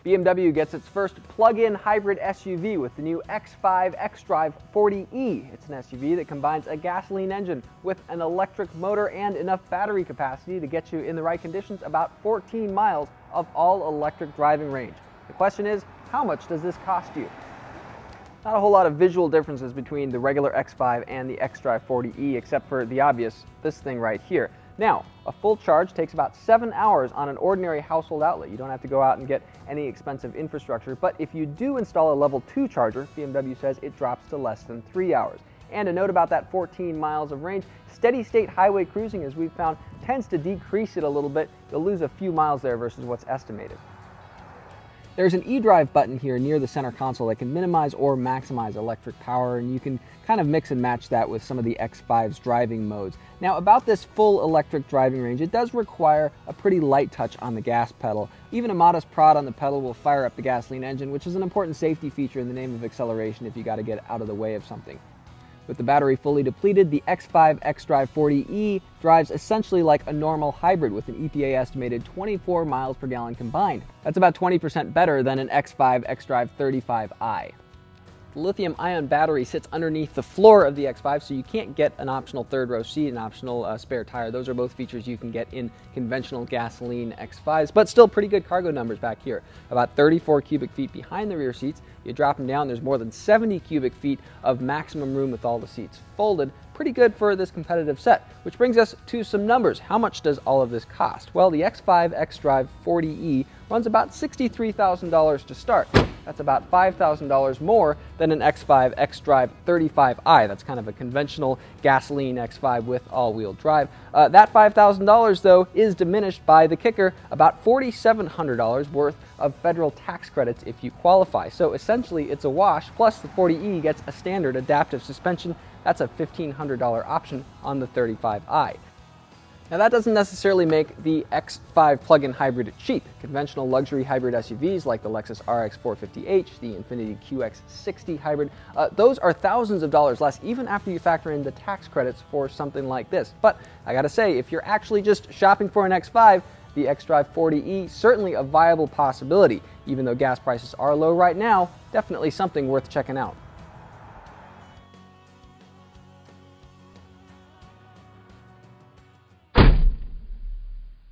BMW gets its first plug-in hybrid SUV with the new X5 xDrive 40e. It's an SUV that combines a gasoline engine with an electric motor and enough battery capacity to get you in the right conditions about 14 miles of all-electric driving range. The question is, how much does this cost you? Not a whole lot of visual differences between the regular X5 and the xDrive 40e, except for the obvious, this thing right here. Now, a full charge takes about 7 hours on an ordinary household outlet. You don't have to go out and get any expensive infrastructure, but if you do install a level 2 charger, BMW says it drops to less than 3 hours. And a note about that 14 miles of range, steady state highway cruising, as we've found, tends to decrease it a little bit. You'll lose a few miles there versus what's estimated. There's an eDrive button here near the center console that can minimize or maximize electric power, and you can kind of mix and match that with some of the X5's driving modes. Now, about this full electric driving range, it does require a pretty light touch on the gas pedal. Even a modest prod on the pedal will fire up the gasoline engine, which is an important safety feature in the name of acceleration if you got to get out of the way of something. With the battery fully depleted, the X5 xDrive 40e drives essentially like a normal hybrid with an EPA estimated 24 miles per gallon combined. That's about 20% better than an X5 xDrive 35i. The lithium-ion battery sits underneath the floor of the X5, so you can't get an optional third row seat, an optional spare tire. Those are both features you can get in conventional gasoline X5s, but still pretty good cargo numbers back here. About 34 cubic feet behind the rear seats. You drop them down, there's more than 70 cubic feet of maximum room with all the seats folded. Pretty good for this competitive set, which brings us to some numbers. How much does all of this cost? Well, the X5 xDrive 40e runs about $63,000 to start. That's about $5,000 more than an X5 xDrive 35i. That's kind of a conventional gasoline X5 with all-wheel drive. That $5,000 though is diminished by the kicker, about $4,700 worth of federal tax credits if you qualify. So essentially it's a wash, plus the 40e gets a standard adaptive suspension. That's a $1,500 option on the 35i. Now that doesn't necessarily make the X5 plug-in hybrid cheap. Conventional luxury hybrid SUVs like the Lexus RX 450h, the Infiniti QX60 hybrid, those are thousands of dollars less even after you factor in the tax credits for something like this. But I gotta say, if you're actually just shopping for an X5, the xDrive 40e certainly a viable possibility. Even though gas prices are low right now, definitely something worth checking out.